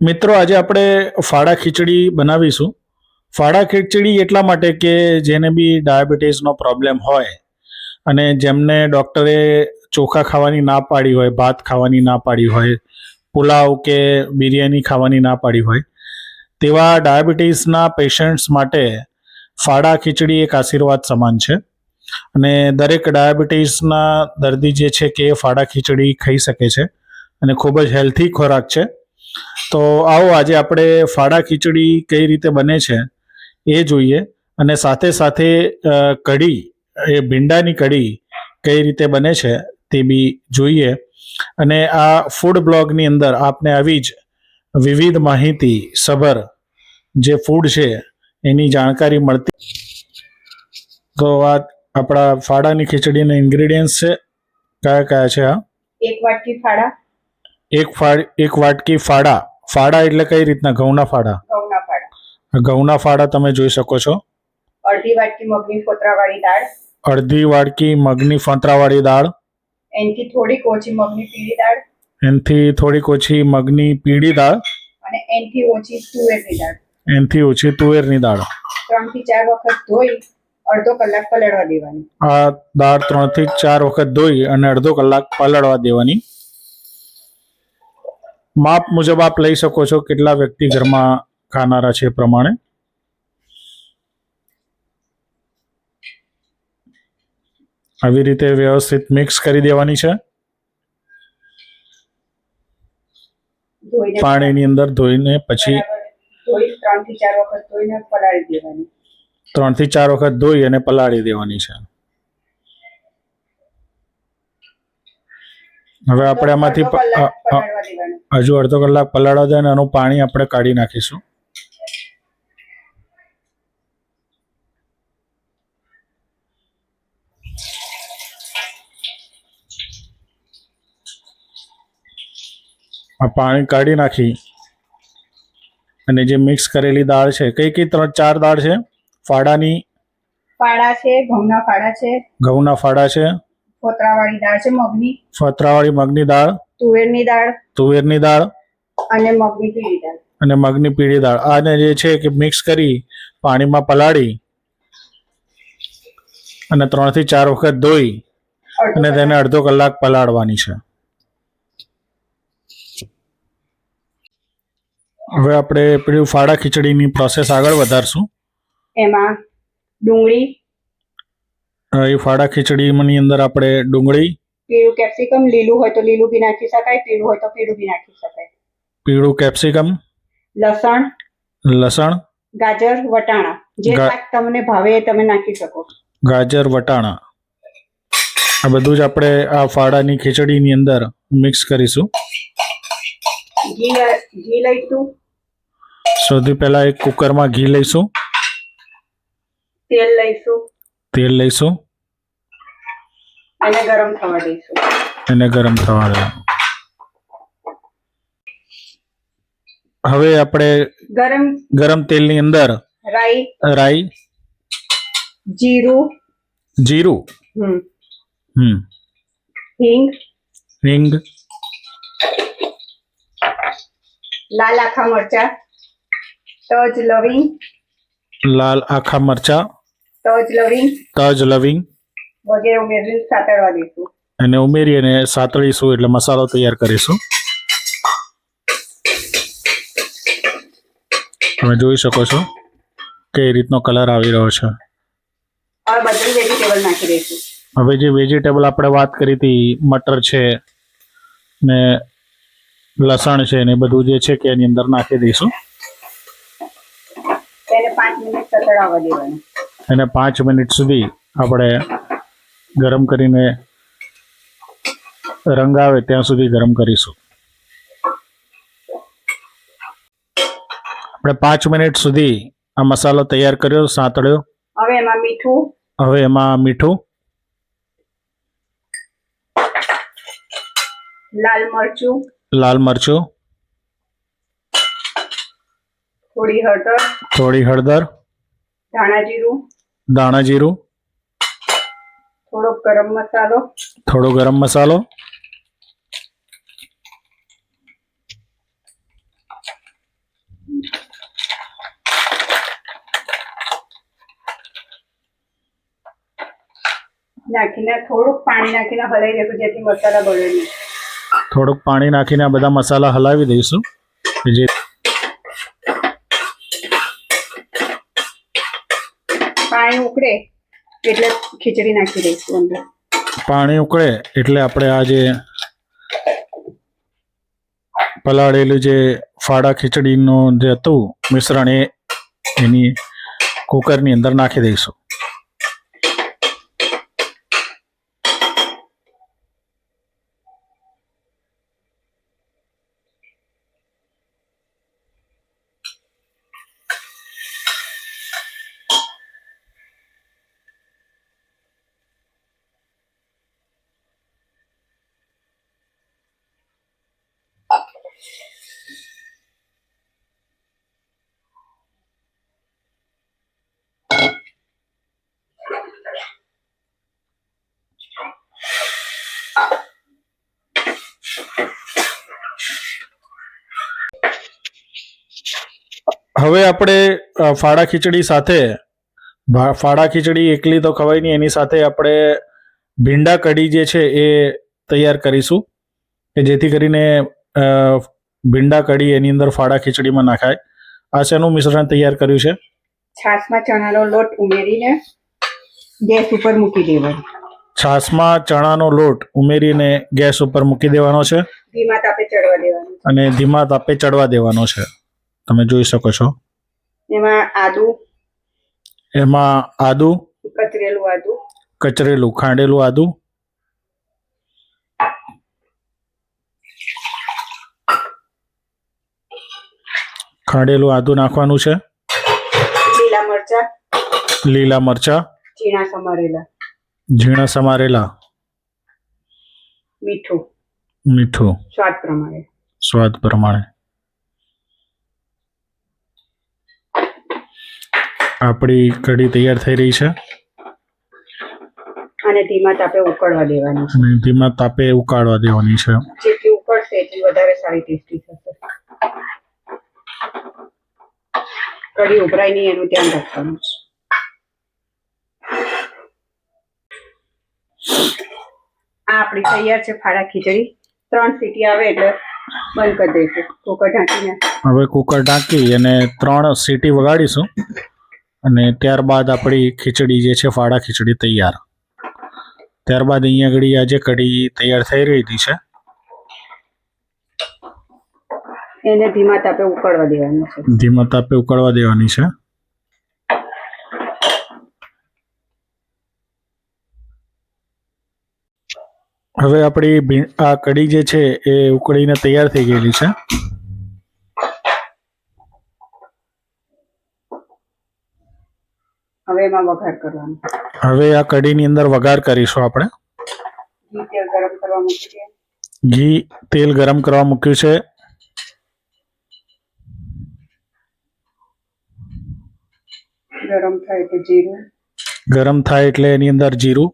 મિત્રો, આજે આપણે ફાડા ખીચડી બનાવીશું. ફાડા ખીચડી એટલા માટે કે જેને બી ડાયાબિટીસનો પ્રોબ્લેમ હોય અને જેમને ડૉક્ટરે ચોખા ખાવાની ના પાડી હોય, ભાત ખાવાની ના પાડી હોય, પુલાવ કે બિરયાની ખાવાની ના પાડી હોય, તેવા ડાયાબિટીસના પેશન્ટ્સ માટે ફાડા ખીચડી એક આશીર્વાદ સમાન છે. અને દરેક ડાયાબિટીસના દર્દી જે છે કે ફાડા ખીચડી ખાઈ શકે છે અને ખૂબ જ હેલ્થી ખોરાક છે. તો આવો આજે આપણે ફાડા ખીચડી કઈ રીતે બને છે એ જોઈએ, અને સાથે સાથે કઢી, એ ભીંડાની કઢી કઈ રીતે બને છે તે બી જોઈએ. અને આ ફૂડ બ્લોગની અંદર આપને આવી જ વિવિધ માહિતી સભર જે ફૂડ છે એની જાણકારી મળતી. તો આ આપણા ફાડાની ખીચડીના ઇન્ગ્રેડિયન્ટ્સ છે. કયા કયા છે? એક વાટકી ફાડા, એક વાટકી ફાડા. ફાડા એટલે કઈ રીતના? ઘઉંના ફાડા. ઘઉંના ફાડા તમે જોઈ શકો છો. અડધી વાટકી મગની ફોતરાવાળી દાળ, અડધી વાટકી મગની ફોતરાવાળી દાળ, એનાથી થોડીક ઓછી મગની પીળી દાળ, એનાથી થોડીક ઓછી મગની પીળી દાળ, અને એનાથી ઓછી તુવેરની દાળ, એનાથી ઓછી તુવેરની દાળ. 3 થી 4 વખત ધોઈ અડધો કલાક પલળવા દેવાની. આ દાળ 3 થી 4 વખત ધોઈ અને અડધો કલાક પલળવા દેવાની. માપ મુજબ આપ લઈ શકો છો કેટલા વ્યક્તિ ઘરમાં ખાનારા છે એ પ્રમાણે. આવી રીતે વ્યવસ્થિત મિક્સ કરી દેવાની છે. પાણીની અંદર ધોઈને પછી ધોઈ 3 થી 4 વખત ધોઈને પલાળી દેવાની. 3 થી 4 વખત ધોઈ અને પલાળી દેવાની છે. હવે આપણે આમાંથી હજુ અડધો કલાક પલાળવા દે અને એનું પાણી આપણે કાઢી નાખીશું. આ પાણી કાઢી નાખી અને જે મિક્સ કરેલી દાળ છે, કઈ 3-4 દાળ છે? ફાડા છે, ઘઉંના ફાડા છે, ઘઉંના ફાડા છે, ફોતરાવાળી દાળ છે, ફોતરાવાળી મગની દાળ, તુવેરની દાળ અને મગની પીળી દાળ, અને મગની પીળી દાળ. આને જે છે કે મિક્સ કરી પાણીમાં પલાળી અને 3 થી 4 વખત ધોઈ અને તેને અડધો કલાક પલાળવાની છે. હવે આપણે પેલું ફાડા ખીચડીની પ્રોસેસ આગળ વધારશું. એમાં ડુંગળી, એ ફાડા ખીચડીની અંદર આપણે ડુંગળી, પીળું કેપ્સિકમ, લીલું હોય તો લીલું બી નાખી શકાય, પીળું હોય તો પીળું બી નાખી શકાય, પીળું કેપ્સિકમ, લસણ, ગાજર, વટાણા, જે શાક તમને ભાવે એ તમે નાખી શકો. ગાજર, વટાણા, આ બધું જ આપણે આ ફાડાની ખીચડીની અંદર મિક્સ કરીશું. ઘી લઈશું. સૌથી પહેલા એક કુકરમાં ઘી લઈશું. તેલ લઈશું અને ગરમ થવા દઈશું. હવે આપણે ગરમ તેલની અંદર રાઈ, જીરું, હિંગ, લાલ આખા મરચા, તજ લવિંગ વગેરે ઉમેરીને સાતળવા દઈશું. અને ઉમેરી અને સાતળીશું એટલે મસાલો તૈયાર કરીશું. તમે જોઈ શકો છો કઈ રીતનો કલર આવી રહ્યો છે. હવે બધી વેજીટેબલ નાખી દઈશું. હવે જે વેજીટેબલ આપણે વાત કરી હતી, મટર છે ને લસણ છે ને બધું જે છે કે એની અંદર નાખી દઈશું. તેને 5 મિનિટ સતળાવવા દેવાનું. એને 5 મિનિટ સુધી આપણે ગરમ કરીને રંગ આવે ત્યાં સુધી ગરમ કરીશું. આપણે 5 મિનિટ સુધી આ મસાલો તૈયાર કર્યો, સાંતળ્યો. હવે એમાં મીઠું, લાલ મરચું, થોડી હળદર, ધાણા જીરું, થોડો ગરમ મસાલો, નાખીને થોડુંક પાણી નાખીને હલાવી દેશું જેથી મસાલા બળે નહીં. થોડુંક પાણી નાખીને આ બધા મસાલા હલાવી દઈશું કે જે પાણી ઉકળે એટલે ખીચડી નાખી દઈશું અંદર. પાણી ઉકળે એટલે આપણે આ જે પલાળેલું જે ફાડા ખીચડીનું જે હતું મિશ્રણ એની કુકરની અંદર નાખી દઈશું. હવે આપણે ફાડા ખીચડી સાથે ફાડા ખીચડી એકલી તો ખવાય નહીં, એની સાથે આપણે ભીંડા કઢી જે છે એ તૈયાર કરીશું કે જેથી કરીને ભીંડા કઢી એની અંદર ફાડા ખીચડીમાં નાખાય. આ શેનું મિશ્રણ તૈયાર કર્યું છે? છાશમાં ચણાનો લોટ ઉમેરીને ગેસ ઉપર મૂકી દેવાનો. છાશમાં ચણાનો લોટ ઉમેરીને ગેસ ઉપર મૂકી દેવાનો છે ધીમા તાપે ચડવા દેવાનું. અને ધીમા તાપે ચડવા દેવાનો છે. તમે જોઈ શકો છો એમાં આદુ, કચરેલું આદુ, કચરેલું ખાંડેલું આદુ, ખાંડેલું આદુ નાખવાનું છે. લીલા મરચા, ઝીણા સમારેલા, મીઠું સ્વાદ પ્રમાણે. આપણી કઢી તૈયાર થઈ રહી છે અને ધીમા તાપે ઉકળવા દેવાની છે. અને ધીમા તાપે ઉકાળવા દેવાની છે. જેટલી ઉકળશે એટલી વધારે સારી ટેસ્ટી થશે. કઢી ઉભરાય નહીં એનું ધ્યાન રાખવાનું છે. આ આપણી તૈયાર છે ફાડા ખીચડી. 3 સીટી આવે એટલે બંધ કરી દઈશું. કુકર ઢાંકીને હવે કુકર ઢાંકી અને 3 સીટી વગાડીશું અને ત્યારબાદ આપણી ખીચડી જે છે ફાડા ખીચડી તૈયાર. ત્યારબાદ અહીંયા આગળ આજે કઢી તૈયાર થઈ રહી છે. એને ધીમા તાપે ઉકળવા દેવાની છે. ધીમા તાપે ઉકળવા દેવાની છે. હવે આપણી આ કઢી જે છે એ ઉકળીને તૈયાર થઈ ગયેલી છે. હવે એમાં વઘાર કરવાનો. હવે આ કઢીની અંદર વઘાર કરીશું આપણે. ઘી તેલ ગરમ કરવા મૂક્યું છે. ગરમ થાય એટલે એની અંદર જીરું,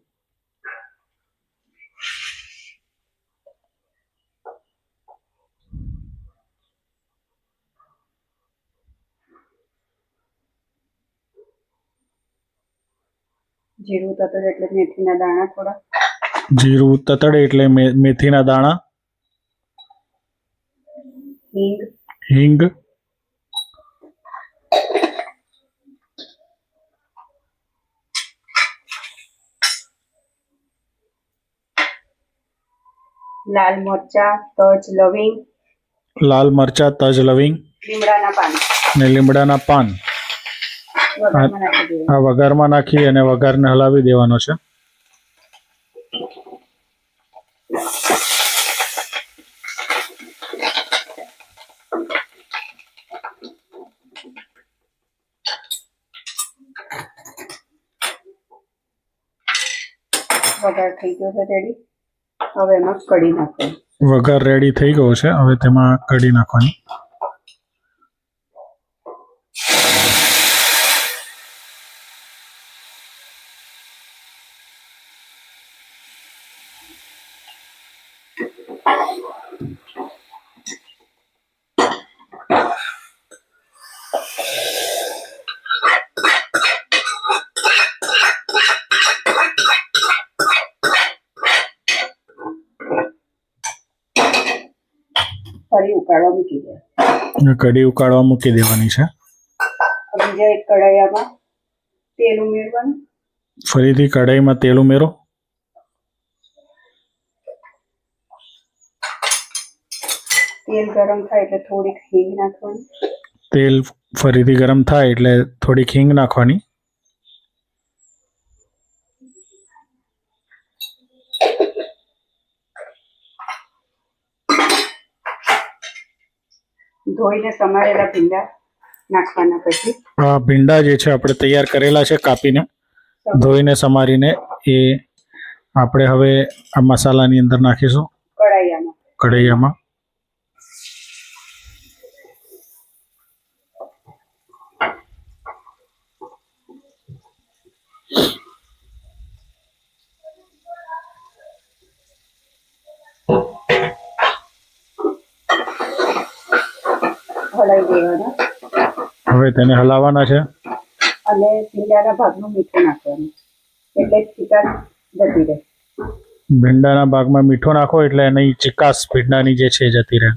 જીરું તતડે એટલે મેથીના દાણા થોડા, જીરું તતડે એટલે મેથીના દાણા, હિંગ, લાલ મરચા, તજ, લવિંગ, લીમડાના પાન આ વઘારમાં નાખી અને વઘારને હલાવી દેવાનો છે. વઘાર થઈ ગયો છે રેડી. હવે એમાં કઢી નાખવાની. વઘાર રેડી થઈ ગયો છે. હવે તેમાં કઢી નાખવાની. ઉકાળવા મૂકી દે. કઢી ઉકાળવા મૂકી દેવાની છે. બીજા એક કઢાઈમાં તેલ ઉમેરવાનું. ફરીથી કઢાઈમાં તેલ ઉમેરો. તેલ ગરમ થાય એટલે થોડીક હિંગ નાખવાની. તેલ ફરીથી ગરમ થાય એટલે થોડીક હિંગ નાખવાની. ધોઈને સમારેલા ભીંડા નાખવાના. પછી આ ભીંડા જે છે આપણે તૈયાર કરેલા છે કાપીને, ધોઈને સમારીને, એ આપણે હવે આ મસાલાની અંદર નાખીશું કઢાઈયામાં. હલાવી દેવાના. હવે તેને હલાવવાના છે. અને ભીંડાના ભાગનું મીઠું નાખવાનું એટલે ચિકાસ જતી રહે. ભીંડાના ભાગમાં મીઠું નાખો એટલે એની ચિકાસ ભીંડાની જે છે જતી રહે.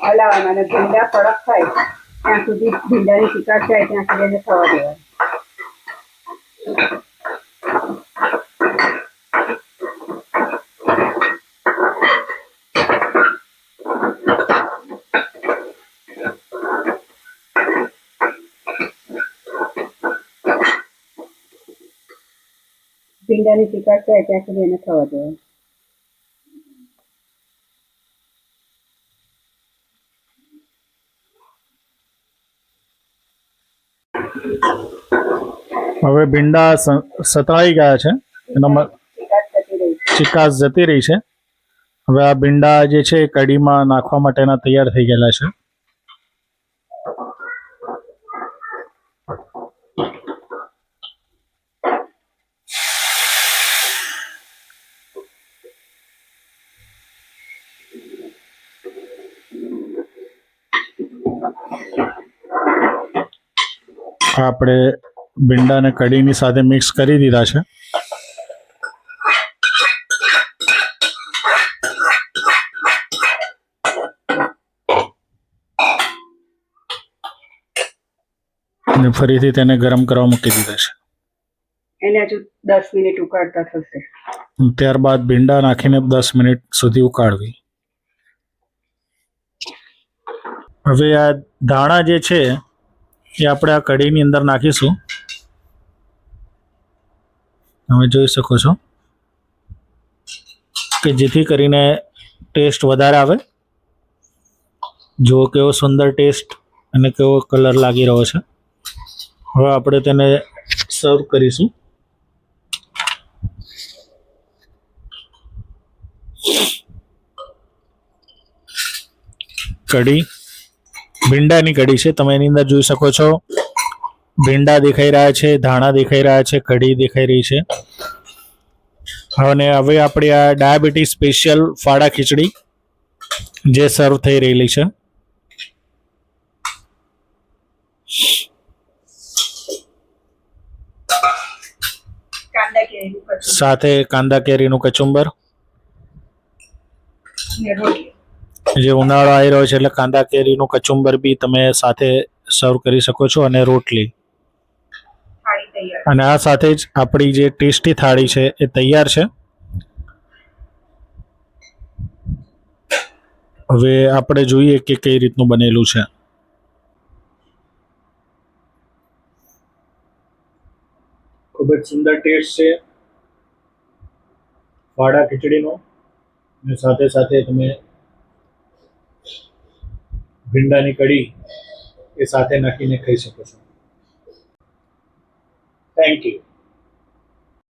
હલાવવાના અને ભીંડા કડક થાય ત્યાં સુધી, ભીંડાની ચિકાસ જાય ત્યાં સુધી એને થવા દેવાનું. ભીંડાની ચિકાસ જાય ત્યાં સુધી એને થવા દેવાનું. હવે ભીંડા સતળાઈ ગયા છે, એનો ચિકાસ જતી રહી છે. હવે આ ભીંડા જે છે એ કઢીમાં નાખવા માટેના તૈયાર થઈ ગયેલા છે. આપણે ભીંડાને કઢીની સાથે મિક્સ કરી દીધા છે. અને ફરીથી તેને ગરમ કરવા મૂકી દીધા છે. એને હજુ 10 મિનિટ ઉકાળતા થશે. ત્યારબાદ ભીંડા નાખીને 10 મિનિટ સુધી ઉકાળવી. હવે આ ધાણા જે છે એ આપણે આ કઢીની અંદર નાખીશું. તમે જોઈ શકો છો કે જેથી કરીને ટેસ્ટ વધારે આવે. જુઓ કેવો સુંદર ટેસ્ટ અને કેવો કલર લાગી રહ્યો છે. હવે આપણે તેને સર્વ કરીશું. કઢી ભીંડાની કઢી છે. તમે એની અંદર જોઈ શકો છો ભીંડા દેખાઈ રહ્યા છે, ધાણા દેખાઈ રહ્યા છે, કઢી દેખાઈ રહી છે. અને હવે આપણે આ ડાયાબિટીસ સ્પેશિયલ ફાડા ખીચડી જે સર્વ થઈ રહેલી છે. સાથે કાંદા કેરીનું કચુંબર. જે ઉનાળો આવી રહ્યો છે એટલે કાંદા કેરીનું કચુંબર બી તમે સાથે સર્વ કરી શકો છો, અને રોટલી. અને આ સાથે જ આપણી જે ટેસ્ટી થાળી છે એ તૈયાર છે. હવે આપણે જોઈએ કે કઈ રીતનું બનેલું છે. ખૂબ જ સુંદર ટેસ્ટ છે ફાડા ખીચડીનો. અને સાથે સાથે તમે ભીંડાની કઢી એ સાથે નાખીને ખાઈ શકો છો. Thank you.